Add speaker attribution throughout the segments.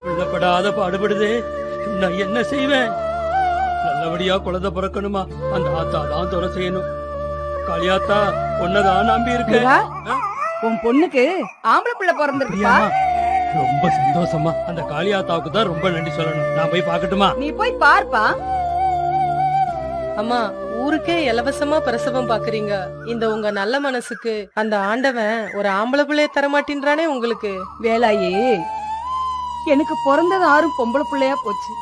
Speaker 1: பிள்ளப்படாத பாடுபடுதே, நான் என்ன செய்வேன்? நல்லபடியா குழந்தை பிறக்கணுமா, அந்த ஆத்தா தான் துறை செய்யணும். காளியாத்தா உன்னதான் நம்பி இருக்கேன்.
Speaker 2: உன் பொண்ணுக்கு ஆம்பளை பிள்ளை பிறந்திருக்கியா?
Speaker 1: ரொம்ப சந்தோஷமா. அந்த காளியாத்தாவுக்கு தான் ரொம்ப நன்றி சொல்லணும். நான் போய் பாக்கட்டுமா?
Speaker 2: நீ போய் பார்ப்பா.
Speaker 3: அம்மா, ஊருக்கே இலவசமா பிரசவம் பாக்குறீங்க. இந்த உங்க நல்ல மனசுக்கு அந்த ஆண்டவன் ஒரு ஆம்பளை பிள்ளைய தரமாட்டின்றானே உங்களுக்கு.
Speaker 2: வேலாயி, எனக்கு பிறந்தது 6 பொம்பளை பிள்ளையா போச்சு.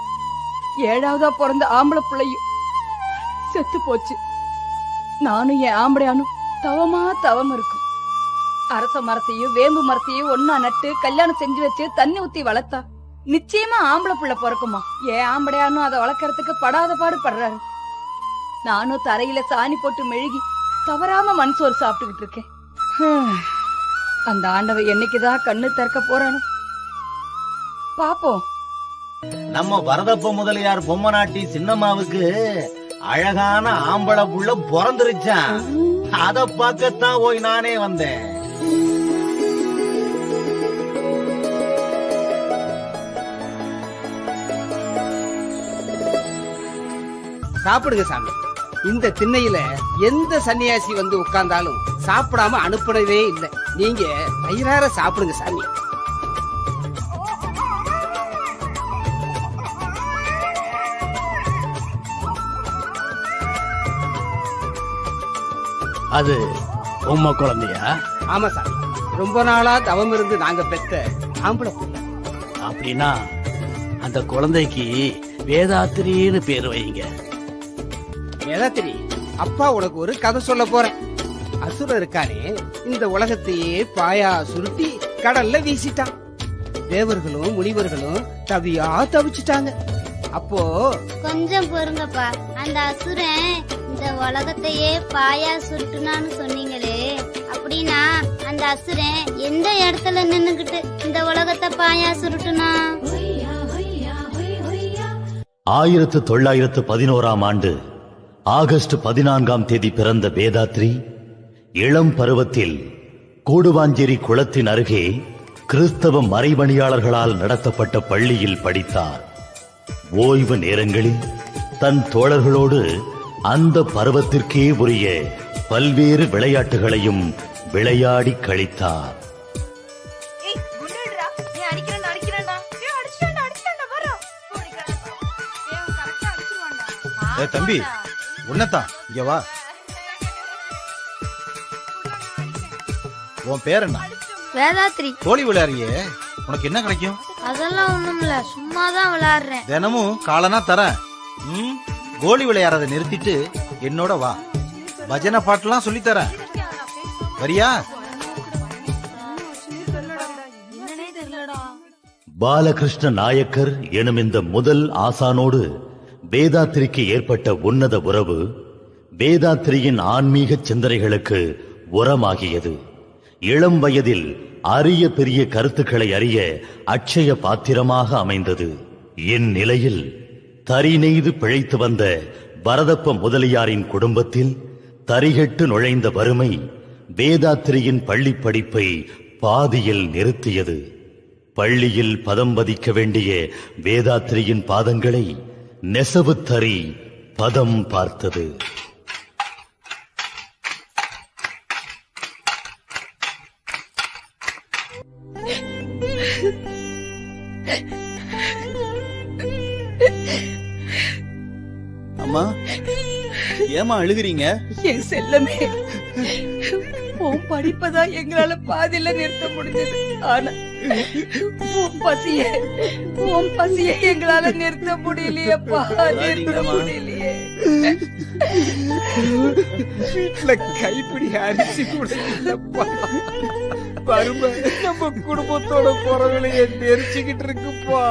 Speaker 2: 7வதா பிறந்த ஆம்பளை பிள்ளையும் செத்து போச்சு. நானும் என் ஆம்பளையானும் தவம் இருக்கும். அரச மரத்தையும் வேம்பு மரத்தையும் ஒன்னா நட்டு கல்யாணம் செஞ்சு வச்சு தண்ணி ஊத்தி வளர்த்தா நிச்சயமா ஆம்பளை பிள்ளை பிறக்குமா? என் ஆம்பளையானும் அதை வளர்க்கறதுக்கு படாத பாடு படுறாரு. நானும் தரையில சாணி போட்டு மெழுகி தவறாம மண் சோறு சாப்பிட்டுக்கிட்டு இருக்கேன். அந்த ஆண்டவன் என்னைக்குதான் கண்ணு திறக்க போறானோ பாப்போம்.
Speaker 4: நம்ம வரதப்ப முதலியார் பொம்மநாட்டி சின்னம்மாவுக்கு அழகான ஆம்பளை புள்ள பிறந்துருச்சான். அத பார்க்கத்தான் போய் நானே வந்தேன்.
Speaker 5: சாப்பிடுங்க சாமி. இந்த திண்ணையில எந்த சன்னியாசி வந்து உட்கார்ந்தாலும் சாப்பிடாம அனுப்புனதே இல்லை. நீங்க வயிறார சாப்பிடுங்க சாமி.
Speaker 1: அது உம்மை குழந்தையா?
Speaker 5: ஆமா சாமி, ரொம்ப நாளா தவம் இருந்து நாங்க பெத்த ஆம்பளை பிள்ளை.
Speaker 1: அப்படின்னா அந்த குழந்தைக்கு வேதாத்திரின்னு பேர் வைங்க.
Speaker 5: வேதாத்திரி, அப்பா உனக்கு ஒரு கதை சொல்ல போறேன். அசுரன் இருக்கானே, இந்த உலகத்தையே பாயா சுருட்டி கடல்ல வீசிட்டான். தேவர்களும் முனிவர்களும் தவியா தவிச்சுட்டாங்க. அப்போ
Speaker 6: கொஞ்சம் பொறுங்கப்பா. அந்த அசுரன் இந்த உலகத்தையே பாயா சுருட்டுனான்னு சொன்னீங்களே, அப்படின்னா அந்த அசுரன் எந்த இடத்துல நின்னுகிட்டு இந்த உலகத்தை பாயா சுருட்டுனா?
Speaker 7: 1911ஆம் ஆண்டு ஆகஸ்ட் 14ஆம் தேதி பிறந்த வேதாத்ரி இளம் பருவத்தில் கூடுவாஞ்சேரி குளத்தின் அருகே கிறிஸ்தவ மறைபணியாளர்களால் நடத்தப்பட்ட பள்ளியில் படித்தார். ஓய்வு நேரங்களில் தன் தோழர்களோடு அந்த பருவத்திற்கே உரிய பல்வேறு விளையாட்டுகளையும் விளையாடி கழித்தார்.
Speaker 4: தம்பி, உன்னதான் இங்க வா. உன் பேர் என்ன?
Speaker 6: வேதாத்ரி.
Speaker 4: கோழி விளையாடுறியே, உனக்கு என்ன கிடைக்கும்?
Speaker 6: அதெல்லாம் ஒண்ணும் இல்ல, சும்மாதான் விளையாடுறேன்.
Speaker 4: தினமும் காலனா தரேன். கோழி விளையாடுறத நிறுத்திட்டு என்னோட வா. பஜனை பாட்டுலாம் சொல்லி தரேன். வரியா?
Speaker 7: பாலகிருஷ்ண நாயக்கர் எனும் இந்த முதல் ஆசானோடு வேதாத்திரிக்கு ஏற்பட்ட உன்னத உறவு வேதாத்திரியின் ஆன்மீக சிந்தனைகளுக்கு உரமாகியது. இளம் வயதில் அரிய பெரிய கருத்துக்களை அறிய அட்சய பாத்திரமாக அமைந்தது. இந்நிலையில் தறி நெய்து பிழைத்து வந்த வரதப்ப முதலியாரின் குடும்பத்தில் தரிகட்டு நுழைந்த வறுமை வேதாத்திரியின் பள்ளி படிப்பை பாதியில் நிறுத்தியது. பள்ளியில் பதம் பதிக்க வேண்டிய வேதாத்திரியின் பாதங்களை நெசவு தறி பதம் பார்த்தது.
Speaker 4: அம்மா, ஏமா அழுகிறீங்க?
Speaker 2: என் செல்லமே, உன் படிப்பதான் எங்களால பாதியில நிறுத்த முடிஞ்சது. ஆனா உன் பசிய எங்களால நிறுத்த முடியலையப்பா, நிறுத்த முடியலையே.
Speaker 5: வீட்டுல கைப்பிடி அரிசி கூட இல்லப்பா. வறுமை நம்ம குடும்பத்தோட குறவிலைய நெரிச்சுக்கிட்டு இருக்குப்பா.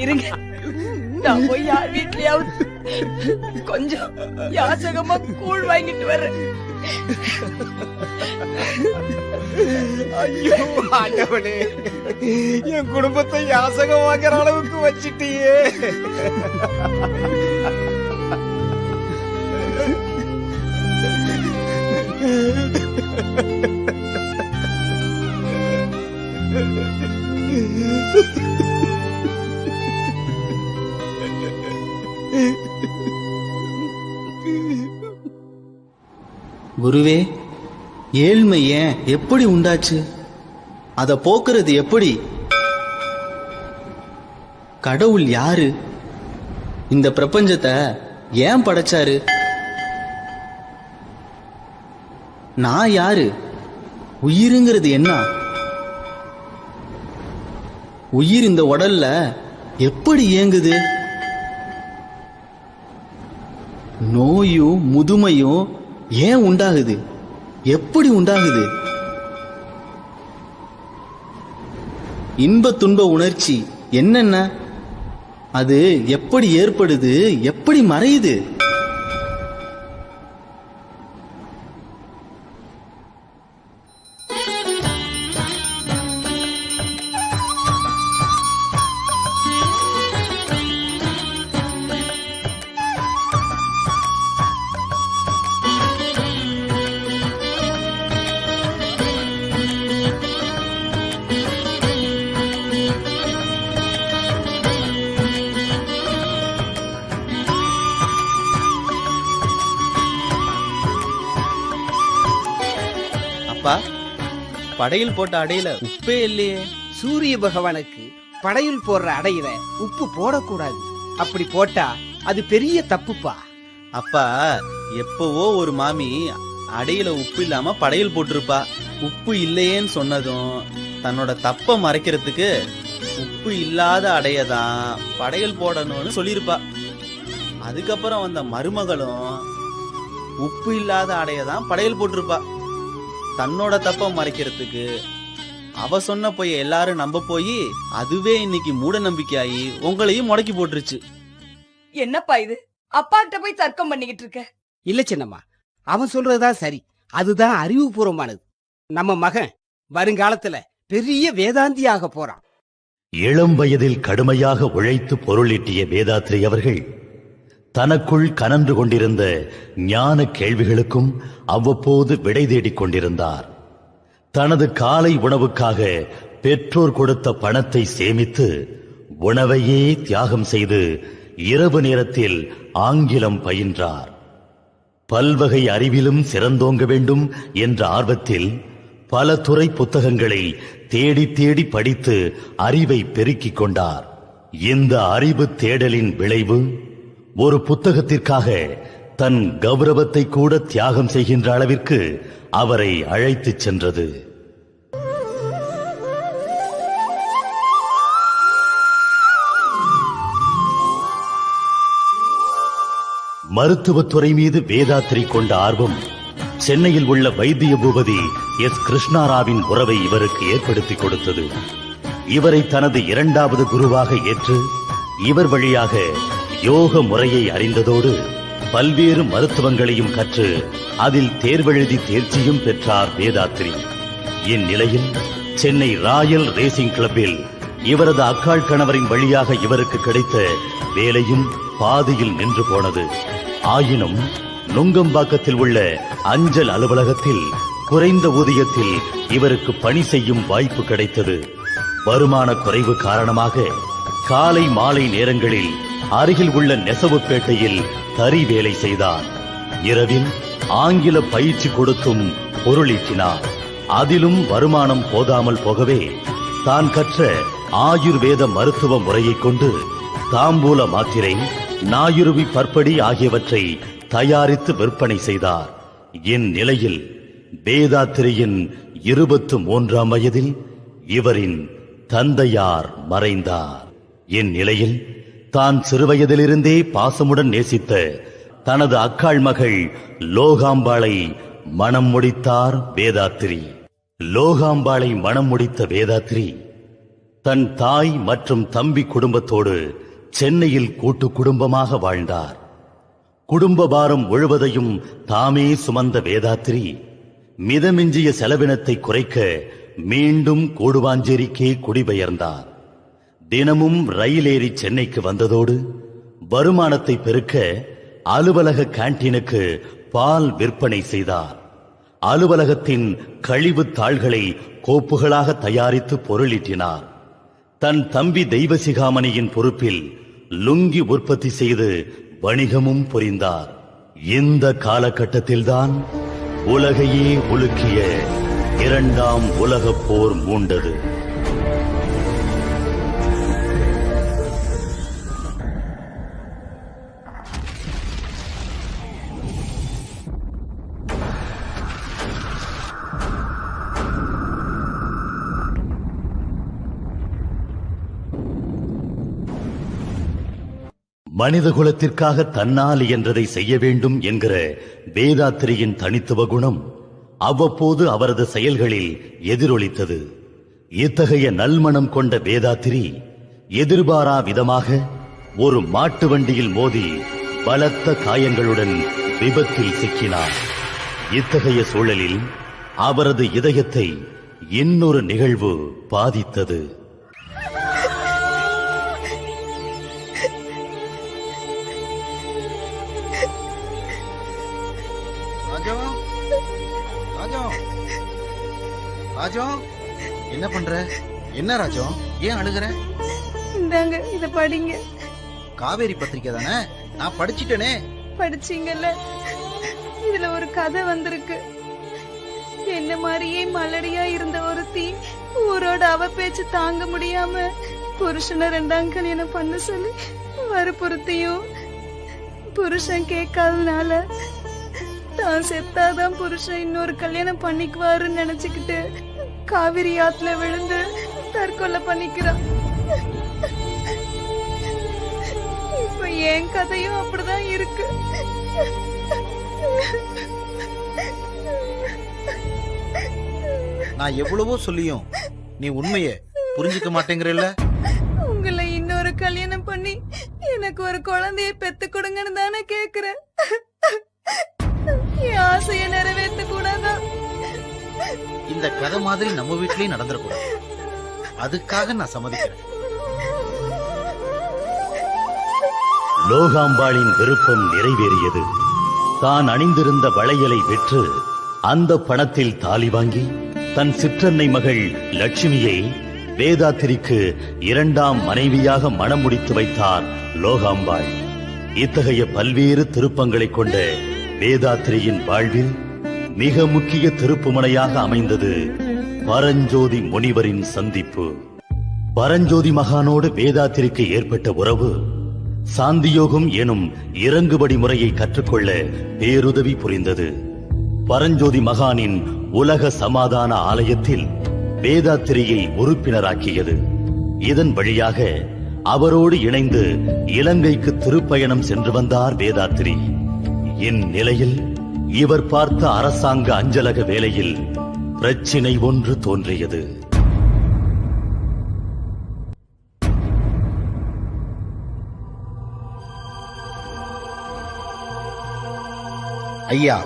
Speaker 2: இருங்க, நான் போய் யார் வீட்லயாவது கொஞ்சம் யாசகமா கூழ் வாங்கிட்டு வர்றேன்.
Speaker 5: ஐயோ ஆண்டவனே, என் குடும்பத்தை யாசகம் வாங்குற அளவுக்கு வச்சிட்டியே.
Speaker 4: Ha ha ha.
Speaker 8: குருவே, ஏழ்மை ஏன் எப்படி உண்டாச்சு? அத போக்குறது எப்படி? கடவுள் யாரு? இந்த பிரபஞ்சத்தை ஏன் படைச்சாரு? நான் யாரு? உயிருங்கிறது என்ன? உயிர் இந்த உடல்ல எப்படி இயங்குது? நோயும் முதுமையும் ஏன் உண்டாகுது? எப்படி உண்டாகுது? இன்ப துன்ப உணர்ச்சி என்னென்ன? அது எப்படி ஏற்படுது? எப்படி மறையுது? அப்பா, படையில் போட்ட அடையில உப்பே இல்லையே.
Speaker 5: சூரிய பகவானுக்கு படையில் போடுற அடையில உப்பு போடக்கூடாது. அப்படி போட்டா அது பெரிய தப்புப்பா.
Speaker 8: அப்பா, எப்பவோ ஒரு மாமி அடையில உப்பு இல்லாம படையில் போட்டிருப்பா. உப்பு இல்லையேன்னு சொன்னதும் தன்னோட தப்ப மறைக்கிறதுக்கு உப்பு இல்லாத அடையதான் படையல் போடணும்னு சொல்லியிருப்பா. அதுக்கப்புறம் வந்த மருமகளும் உப்பு இல்லாத அடையதான் படையல் போட்டிருப்பா. தன்னோட தப்ப மறைக்கிறதுக்கு அவ சொன்ன போய் எல்லாரும் நம்ப போய் அதுவே இன்னைக்கு மூட நம்பிக்கையாயி உங்களையும் முடக்கி போட்டுருச்சு.
Speaker 2: என்னப்பா இது? அப்பா கிட்ட போய் தர்க்கம் பண்ணிக்கிட்டு இருக்க?
Speaker 5: இல்ல சின்னம்மா, அவன் சொல்றதுதான் சரி. அதுதான் அறிவுபூர்வமானது. நம்ம மகன் வருங்காலத்துல பெரிய வேதாந்தியாக போறான்.
Speaker 7: இளம் வயதில் கடுமையாக உழைத்து பொருளீட்டிய வேதாத்ரி அவர்கள் தனக்குள் கனன்று கொண்டிருந்த ஞான கேள்விகளுக்கும் அவ்வப்போது விடை தேடிக் கொண்டிருந்தார். தனது காலை உணவுக்காக பெற்றோர் கொடுத்த பணத்தை சேமித்து உணவையே தியாகம் செய்து இரவு நேரத்தில் ஆங்கிலம் பயின்றார். பல்வகை அறிவிலும் சிறந்தோங்க வேண்டும் என்ற ஆர்வத்தில் பல துறை புத்தகங்களை தேடி தேடி படித்து அறிவை பெருக்கிக் கொண்டார். இந்த அறிவு தேடலின் விளைவு ஒரு புத்தகத்திற்காக தன் கௌரவத்தை கூட தியாகம் செய்கின்ற அளவிற்கு அவரை அழைத்துச் சென்றது. மருத்துவத்துறை மீது வேதாத்ரி கொண்ட ஆர்வம் சென்னையில் உள்ள வைத்திய பூபதி எஸ் கிருஷ்ணாராவின் உறவை இவருக்கு ஏற்படுத்தி கொடுத்தது. இவரை தனது இரண்டாவது குருவாக ஏற்று இவர் வழியாக யோக முறையை அறிந்ததோடு பல்வேறு மருத்துவங்களையும் கற்று அதில் தேர்வெழுதி தேர்ச்சியும் பெற்றார் வேதாத்ரி. இந்நிலையில் சென்னை ராயல் ரேசிங் கிளப்பில் இவரது அக்காள் கணவரின் வழியாக இவருக்கு கிடைத்த வேலையும் பாதியில் நின்று போனது. ஆயினும் நுங்கம்பாக்கத்தில் உள்ள அஞ்சல் அலுவலகத்தில் குறைந்த ஊதியத்தில் இவருக்கு பணி செய்யும் வாய்ப்பு கிடைத்தது. வருமான குறைவு காரணமாக காலை மாலை நேரங்களில் அருகில் உள்ள நெசவுப்பேட்டையில் தறி வேலை செய்தார். இரவில் ஆங்கில பயிற்சி கொடுத்தும் பொருளீட்டினார். அதிலும் வருமானம் போதாமல் போகவே தான் கற்ற ஆயுர்வேத மருத்துவ முறையை கொண்டு தாம்பூல மாத்திரை, நாயுருவி பற்படி ஆகியவற்றை தயாரித்து விற்பனை செய்தார். இந்நிலையில் வேதாத்திரியின் 23ஆம் வயதில் இவரின் தந்தையார் மறைந்தார். இந்நிலையில் தான் சிறுவயதிலிருந்தே பாசமுடன் நேசித்த தனது அக்காள் மகள் லோகாம்பாளை மணம் முடித்தார் வேதாத்ரி. லோகாம்பாளை மணம் முடித்த வேதாத்ரி தன் தாய் மற்றும் தம்பி குடும்பத்தோடு சென்னையில் கூட்டு குடும்பமாக வாழ்ந்தார். குடும்ப பாரம் முழுவதையும் தாமே சுமந்த வேதாத்ரி மிதமிஞ்சிய செலவினத்தை குறைக்க மீண்டும் கூடுவாஞ்சேரிக்கே குடிபெயர்ந்தார். தினமும் ரயில் ஏறி சென்னைக்கு வந்ததோடு வருமானத்தை பெருக்க அலுவலக கேண்டீனுக்கு பால் விற்பனை செய்தார். அலுவலகத்தின் கழிவு தாள்களை கோப்புகளாக தயாரித்து பொருளீட்டினார். தன் தம்பி தெய்வசிகாமணியின் பொறுப்பில் லுங்கி உற்பத்தி செய்து வணிகமும் புரிந்தார். இந்த காலகட்டத்தில்தான் உலகையே உலுக்கிய இரண்டாம் உலகப் போர் மூண்டது. மனித குலத்திற்காக தன்னால் என்றதை செய்ய வேண்டும் என்கிற வேதாத்திரியின் தனித்துவ குணம் அவ்வப்போது அவரது செயல்களில் எதிரொலித்தது. இத்தகைய நல்மணம் கொண்ட வேதாத்திரி எதிர்பாரா விதமாக ஒரு மாட்டு வண்டியில் மோதி பலத்த காயங்களுடன் விபத்தில் சிக்கினார். இத்தகைய சூழலில் அவரது இதயத்தை இன்னொரு நிகழ்வு பாதித்தது.
Speaker 4: ராஜம், என்ன பண்ற? என்ன ராஜம், ஏன் அழுகுற?
Speaker 2: இந்தாங்க இத படிங்க.
Speaker 4: காவேரி பத்திரிக்கை தானே? நான் படிச்சிட்டேனே.
Speaker 2: படிச்சீங்கல்ல, இதுல ஒரு கதை வந்திருக்கு. என்ன மாதிரியே மலடியா இருந்த ஒருத்தி ஊரோட அவ பேச்சு தாங்க முடியாம புருஷனை 2ஆம் கல்யாணம் பண்ண சொல்லி வற்புறுத்தியும் புருஷன் கேட்காதனால தான் செத்தாதான் புருஷன் இன்னொரு கல்யாணம் பண்ணிக்குவாருன்னு நினைச்சுக்கிட்டு காவிரி ஆத்துல விழுந்து தற்கொலை பண்ணிக்கிறான். இப்ப என் கதையும் அப்படிதான் இருக்கு.
Speaker 4: நான் எவ்வளவோ சொல்லியும் நீ உண்மைய புரிஞ்சுக்க மாட்டேங்கிறல்ல.
Speaker 2: உங்களை இன்னொரு கல்யாணம் பண்ணி எனக்கு ஒரு குழந்தைய பெத்து கொடுங்கன்னு தானே கேக்குறேன். என் ஆசையை நிறைவேற்ற கூடாதா?
Speaker 4: இந்த கதை மாதிரி நம்ம வீட்லயும் நடந்துடக்கூடாது. அதுக்காக நான் சம்மதிக்கிறேன்.
Speaker 7: லோகாம்பாளின் விருப்பம் நிறைவேறியது. தான் அணிந்திருந்த வளையலை விற்று அந்த பணத்தில் தாலி வாங்கி தன் சிற்றன்னை மகள் லட்சுமியை வேதாத்திரிக்கு 2ஆம் மனைவியாக மணம் முடித்து வைத்தார் லோகாம்பாள். இத்தகைய பல்வேறு திருப்பங்களை கொண்ட வேதாத்திரியின் வாழ்வில் மிக முக்கிய திருப்புமுனையாக அமைந்தது பரஞ்சோதி முனிவரின் சந்திப்பு. பரஞ்சோதி மகானோடு வேதாத்திரிக்கு ஏற்பட்ட உறவு சாந்தியோகம் எனும் இறங்குபடி முறையை கற்றுக்கொள்ள பேருதவி புரிந்தது. பரஞ்சோதி மகானின் உலக சமாதான ஆலயத்தில் வேதாத்திரியை உறுப்பினராக்கியது. இதன் வழியாக அவரோடு இணைந்து இலங்கைக்கு திருப்பயணம் சென்று வந்தார் வேதாத்திரி. இந்நிலையில் இவர் பார்த்த அரசாங்க அஞ்சலக வேலையில் பிரச்சினை ஒன்று தோன்றியது.
Speaker 4: ஐயா,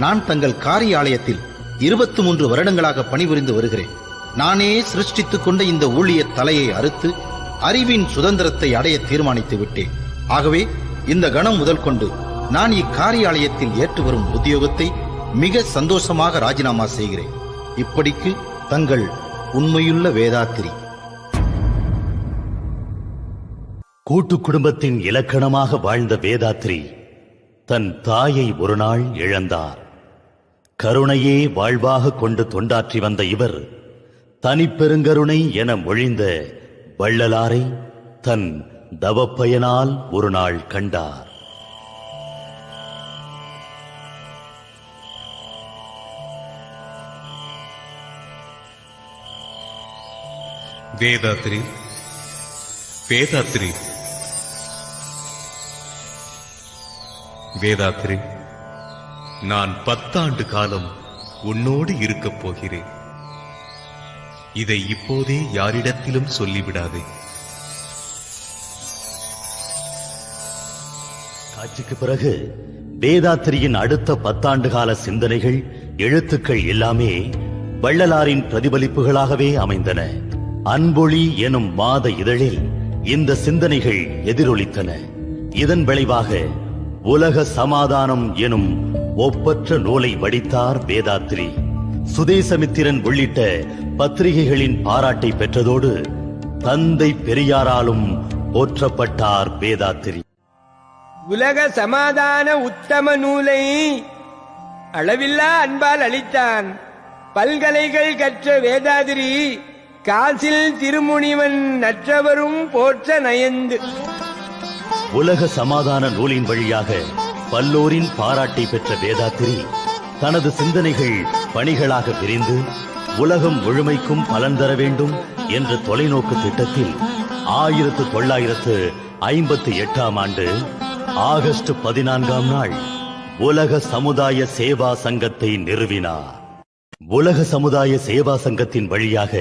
Speaker 4: நான் தங்கள் காரியாலயத்தில் 23 வருடங்களாக பணிபுரிந்து வருகிறேன். நானே சிருஷ்டித்துக் கொண்ட இந்த ஊழிய தலையை அறுத்து அறிவின் சுதந்திரத்தை அடைய தீர்மானித்து விட்டேன். ஆகவே இந்த கணம் முதல் கொண்டு நான் இக்காரியாலயத்தில் ஏற்று வரும் உத்தியோகத்தை மிக சந்தோஷமாக ராஜினாமா செய்கிறேன். இப்படிக்கு தங்கள் உண்மையுள்ள வேதாத்திரி.
Speaker 7: கூட்டு குடும்பத்தின் இலக்கணமாக வாழ்ந்த வேதாத்திரி தன் தாயை ஒரு நாள் இழந்தார். கருணையே வாழ்வாக கொண்டு தொண்டாற்றி வந்த இவர் தனிப்பெருங்கருணை என மொழிந்த வள்ளலாரை தன் தவப்பயனால் ஒரு நாள் கண்டார்.
Speaker 9: வேதாத்திரி, வேதாத்திரி, வேதாத்திரி, நான் 10 ஆண்டு காலம் உன்னோடு இருக்கப் போகிறேன். இதை இப்போதே யாரிடத்திலும் சொல்லிவிடாதே.
Speaker 7: காட்சிக்கு பிறகு வேதாத்திரியின் அடுத்த 10 ஆண்டு கால சிந்தனைகள், எழுத்துக்கள் எல்லாமே வள்ளலாரின் பிரதிபலிப்புகளாகவே அமைந்தன. அன்பொழி எனும் மாத இதழில் இந்த சிந்தனைகள் எதிரொலித்தன. இதன் விளைவாக உலக சமாதானம் எனும் ஒப்பற்ற நூலை வடித்தார் வேதாத்திரி. சுதேசமித்திரன் உள்ளிட்ட பத்திரிகைகளின் பாராட்டை பெற்றதோடு தந்தை பெரியாராலும் போற்றப்பட்டார் வேதாத்திரி.
Speaker 10: உலக சமாதான உத்தம நூலை அளவில்லா அன்பால் அளித்தான். பல்கலைகள் கற்ற வேதாதிரி காசில் திருமுனிவன் நற்றவரும் போற்ற நயந்து.
Speaker 7: உலக சமாதான நூலின் வழியாக பல்லோரின் பாராட்டை பெற்ற வேதாத்திரி தனது சிந்தனைகள் பணிகளாக விரிந்து உலகம் முழுமைக்கும் பலன் தர வேண்டும் என்ற தொலைநோக்கு திட்டத்தில் 1958 ஆண்டு ஆகஸ்ட் 14ஆம் நாள் உலக சமுதாய சேவா சங்கத்தை நிறுவினார். உலக சமுதாய சேவா சங்கத்தின் வழியாக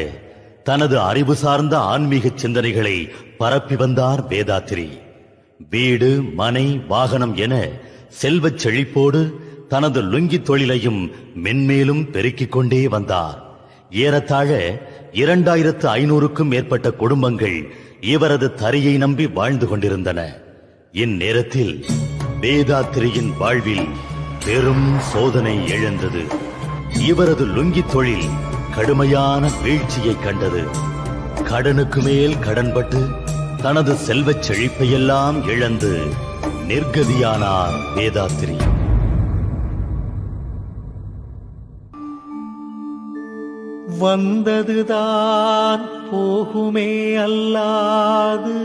Speaker 7: தனது அறிவு சார்ந்த ஆன்மீக சிந்தனைகளை பரப்பி வந்தார் வேதாத்திரி. வீடு, மனை, வாகனம் என செல்வச் செழிப்போடு தனது லுங்கி தொழிலையும் மென்மேலும் பெருக்கிக் கொண்டே வந்தார். ஏறத்தாழ 2500க்கும் மேற்பட்ட குடும்பங்கள் இவரது தரியை நம்பி வாழ்ந்து கொண்டிருந்தன. இந்நேரத்தில் வேதாத்திரியின் வாழ்வில் பெரும் சோதனை எழுந்தது. இவரது லுங்கி தொழில் கடுமையான வீழ்ச்சியை கண்டது. கடனுக்கு மேல் கடன்பட்டு தனது செல்வச் செழிப்பையெல்லாம் இழந்து நிர்கதியானார் வேதாத்திரி.
Speaker 11: வந்ததுதான் போகுமே அல்லாது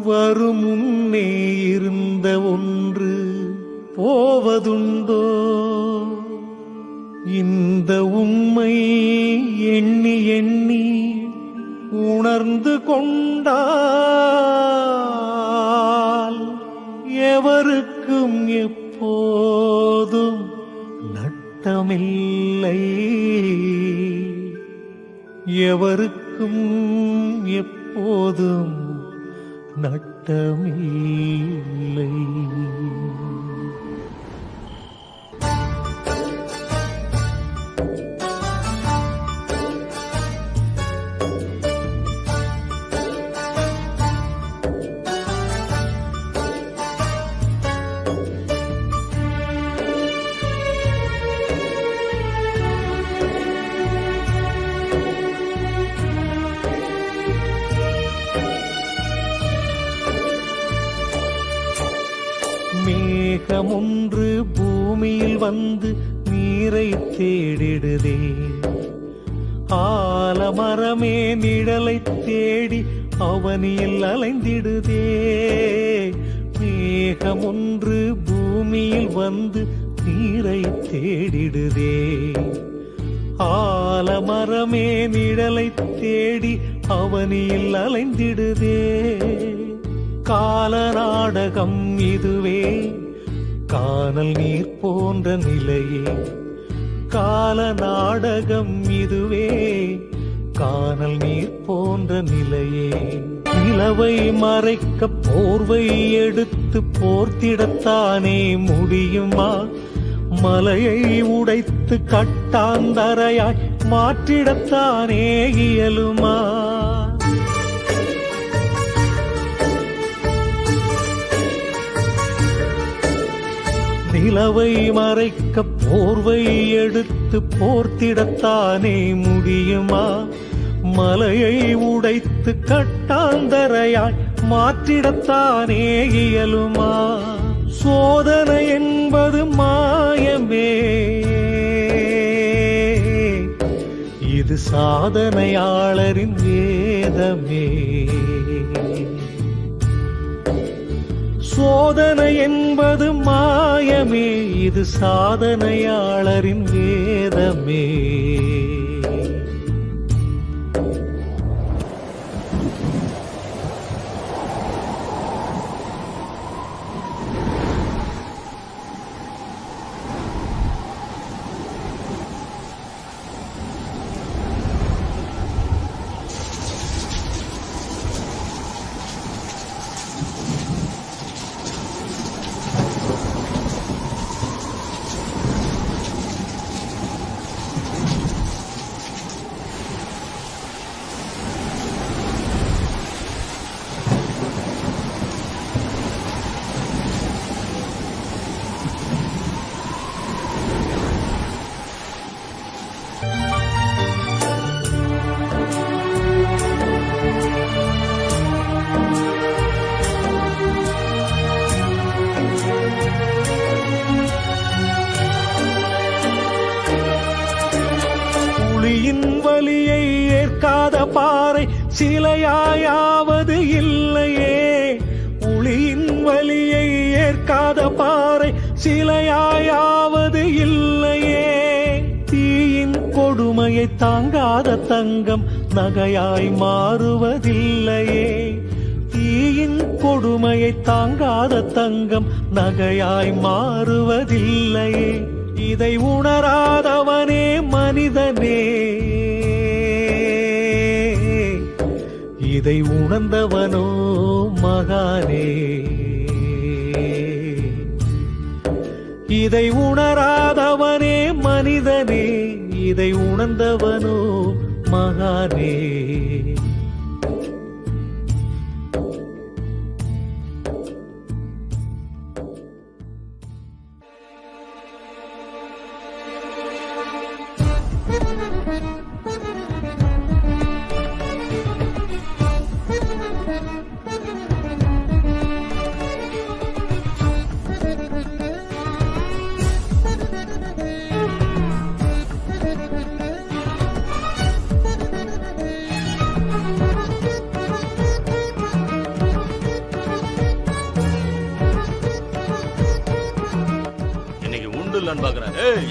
Speaker 11: வரும் முன்னே இருந்த ஒன்று போவதுண்டோ? இந்த உண்மை எண்ணி எண்ணி உணர்ந்து கொண்டால் எவருக்கும் எப்போதும் நட்டமில்லை. எவருக்கும் எப்போதும் நட்டமில்லை. மேகமொன்று பூமியில் வந்து நீரை தேடிடுதே, ஆலமரமே நிழலை தேடி அவனியில் அலைந்திடுதே. மேகமொன்று பூமியில் வந்து நீரை தேடிடுதே, ஆலமரமே நிழலை தேடி அவனியில் அலைந்திடுதே. கால நாடகம் இதுவே, கானல் நீர் போன்ற நிலையே. கால நாடகம் இதுவே, கானல் நீர் போன்ற நிலையே. நிலவை மறைக்க போர்வை எடுத்து போர்த்திடத்தானே முடியுமா? மலையை உடைத்து கட்டாந்தரையாய் மாற்றிடத்தானே இயலுமா? நிலவை மறைக்க போர்வை எடுத்து போர்த்திடத்தானே முடியுமா? மலையை உடைத்து கட்டாந்தரையாய் மாற்றிடத்தானே இயலுமா? சோதனை என்பது மாயமே, இது சாதனையாளரின் வேதமே. சோதனை என்பது மாயமே, இது சாதனையாளரின் வேதமே. ஏற்காத பாறை சிலையாயாவது இல்லையே. உளியின் வலியை ஏற்காத பாறை சிலையாயாவது இல்லையே. தீயின் கொடுமையை தாங்காத தங்கம் நகையாய் மாறுவதில்லையே. தீயின் கொடுமையை தாங்காத தங்கம் நகையாய் மாறுவதில்லையே. இதை உணராதவனே மனிதனே, இதை உணர்ந்தவனோ மகானே. இதை உணராதவனே மனிதனே, இதை உணர்ந்தவனோ மகானே.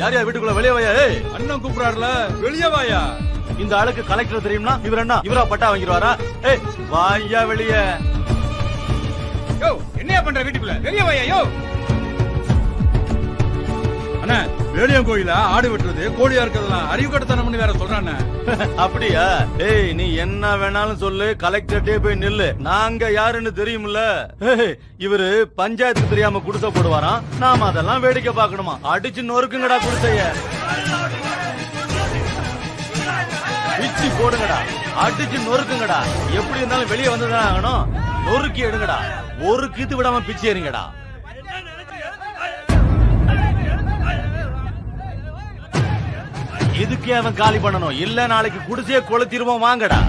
Speaker 7: யாரையா வீட்டுக்குள்ள வெளியே வாயா?
Speaker 12: அண்ணன் கூப்பிடாருல, வெளியே வாயா.
Speaker 7: இந்த ஆளுக்கு கலெக்டர் தெரியும்னா இவர் என்ன இவரா பட்டா வாங்கிடுவாரா? வாயா வெளியே.
Speaker 12: யோ, என்னையா பண்ற வீட்டுக்குள்ள? வெளியே வாயா. யோ அண்ணா, வேலியம் கோயில ஆடு வெட்டுறது கோழியா இருக்கிறதுலாம் அறிவு கட்டத்தனம்னு வேற சொல்றானே.
Speaker 7: அப்படியா? நீ என்ன வேணாலும் சொல்லு, கலெக்டர்டே போய் நில்லு. நாங்க யாருன்னு தெரியும்ல. இவரு பஞ்சாயத்து தெரியாம குடிசை போடுவாராம், நாம அதெல்லாம் வேடிக்கை பார்க்கணுமா? அடிச்சு நொறுக்குங்கடா குடிசைய, பிச்சு போடுங்கடா, அடிச்சு நொறுக்குங்கடா. எப்படி இருந்தாலும் வெளியே வந்துதான் ஆகணும். நொறுக்கி எடுங்கடா, ஒரு கீத்து விடாம பிச்சு ஏறுங்கடா. இதுக்கே அவன் காலி பண்ணணும், இல்ல நாளைக்கு குடிசைய கொளுத்திருவோம். வாங்கடா.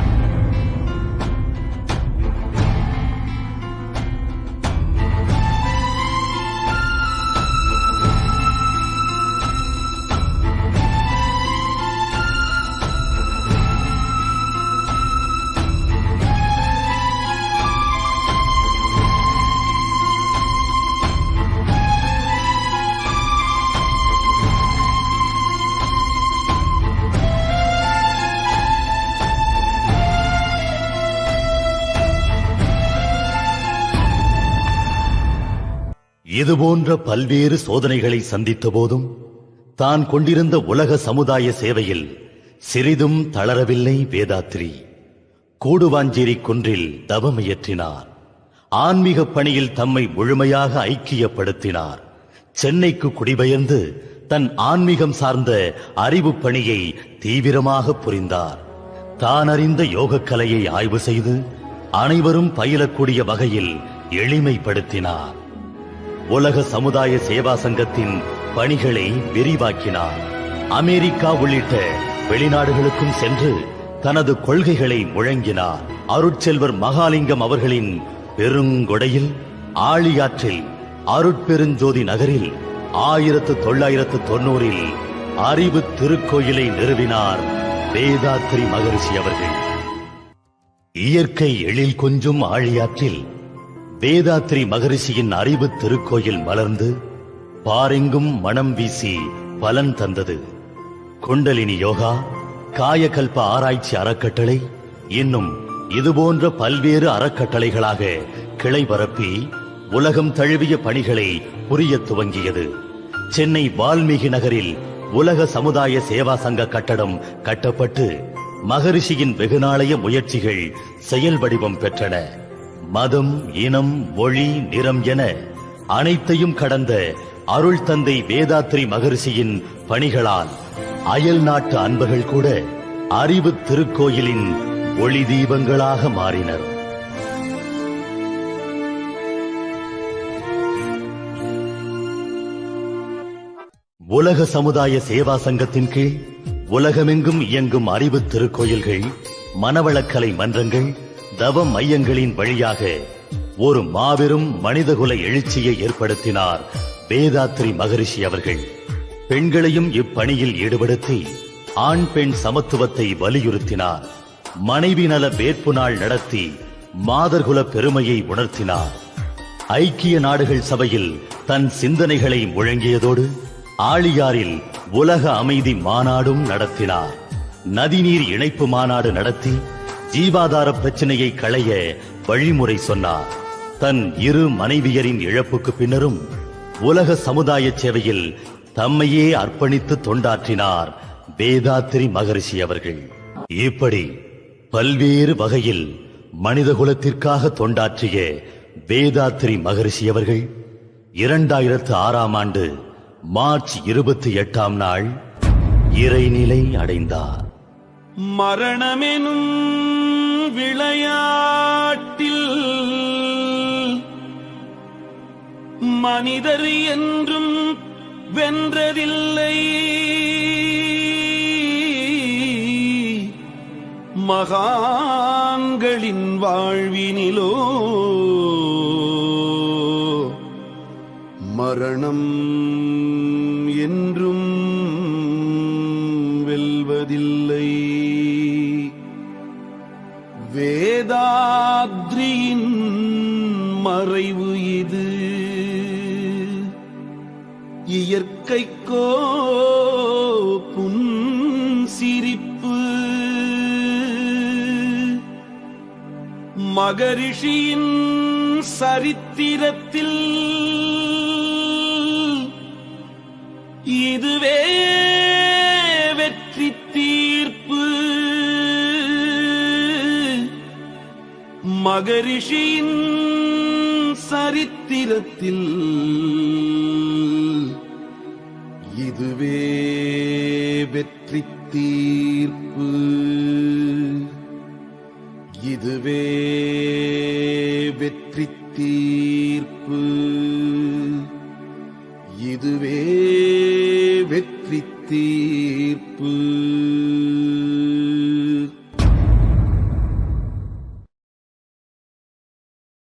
Speaker 7: இதுபோன்ற பல்வேறு சோதனைகளை சந்தித்த போதும் தான் கொண்டிருந்த உலக சமுதாய சேவையில் சிறிதும் தளரவில்லை வேதாத்ரி. கூடுவாஞ்சேரி குன்றில் தவமியற்றினார். ஆன்மீக பணியில் தம்மை முழுமையாக ஐக்கியப்படுத்தினார். சென்னைக்கு குடிபெயர்ந்து தன் ஆன்மீகம் சார்ந்த அறிவு பணியை தீவிரமாக புரிந்தார். தான் அறிந்த யோகக்கலையை ஆய்வு செய்து அனைவரும் பயிலக்கூடிய வகையில் எளிமைப்படுத்தினார். உலக சமுதாய சேவா சங்கத்தின் பணிகளை விரிவாக்கினார். அமெரிக்கா உள்ளிட்ட வெளிநாடுகளுக்கும் சென்று தனது கொள்கைகளை முழங்கினார். அருட்செல்வர் மகாலிங்கம் அவர்களின் பெருங்கொடையில் ஆழியாற்றில் அருட்பெருஞ்சோதி நகரில் 1990 அறிவு திருக்கோயிலை நிறுவினார் வேதாத்ரி மகரிஷி அவர்கள். இயற்கை எழில் கொஞ்சும் ஆழியாற்றில் வேதாத்ரி மகரிஷியின் அறிவு திருக்கோயில் மலர்ந்து பாரெங்கும் மனம் வீசி பலன் தந்தது. குண்டலினி யோகா, காயகல்ப ஆராய்ச்சி அறக்கட்டளை இன்னும் இதுபோன்ற பல்வேறு அறக்கட்டளைகளாக கிளை பரப்பி உலகம் தழுவிய பணிகளை புரிய துவங்கியது. சென்னை வால்மீகி நகரில் உலக சமுதாய சேவா சங்க கட்டடம் கட்டப்பட்டு மகரிஷியின் வெகுநாளைய முயற்சிகள் செயல் வடிவம் பெற்றன. மதம், இனம், மொழி, நிறம் என அனைத்தையும் கடந்த அருள் தந்தை வேதாத்ரி மகரிஷியின் பணிகளால் அயல் நாட்டு அன்பர்கள் கூட அறிவு திருக்கோயிலின் ஒளி தீபங்களாக மாறினர். உலக சமுதாய சேவா சங்கத்தின் கீழ் உலகமெங்கும் இயங்கும் அறிவு திருக்கோயில்கள், மனவளக்கலை மன்றங்கள், தவ மையங்களின் வழியாக ஒரு மாபெரும் மனிதகுல எழுச்சியை ஏற்படுத்தினார் வேதாத்ரி மகரிஷி அவர்கள். பெண்களையும் இப்பணியில் ஈடுபடுத்தி ஆண் பெண் சமத்துவத்தை வலியுறுத்தினார். மனைவி நல வேட்பு நாள் நடத்தி மாதர்குல பெருமையை உணர்த்தினார். ஐக்கிய நாடுகள் சபையில் தன் சிந்தனைகளை முழங்கியதோடு ஆழியாரில் உலக அமைதி மாநாடும் நடத்தினார். நதிநீர் இணைப்பு மாநாடு நடத்தி ஜீவாதார பிரச்சனையை களைய வழிமுறை சொன்னார். தன் இரு மனைவியரின் இழப்புக்கு பின்னரும் உலக சமுதாய சேவையில் தம்மையே அர்ப்பணித்து தொண்டாற்றினார் வேதாத்திரி மகரிஷி அவர்கள். இப்படி பல்வேறு வகையில் மனிதகுலத்திற்காக தொண்டாற்றிய வேதாத்திரி மகரிஷி அவர்கள் 2006ஆம் ஆண்டு மார்ச் 28ஆம் நாள் இறைநிலை அடைந்தார்.
Speaker 11: மரணமெனும் விளையாட்டில் மனிதர் என்றும் வென்றதில்லை. மகான்களின் வாழ்வினிலோ மரணம் என்றும் வெல்வதில்லை. வேதாத்ரியின் மறைவு இது, இயற்கைக்கோ புன்சிரிப்பு. மகரிஷியின் சரித்திரத்தில் இதுவே வெற்றி தீர்ப்பு. மகரிஷியின் சரித்திரத்தில் இதுவே வெற்றி தீர்ப்பு. இதுவே வெற்றி தீர்ப்பு. இதுவே வெற்றி தீர்ப்பு.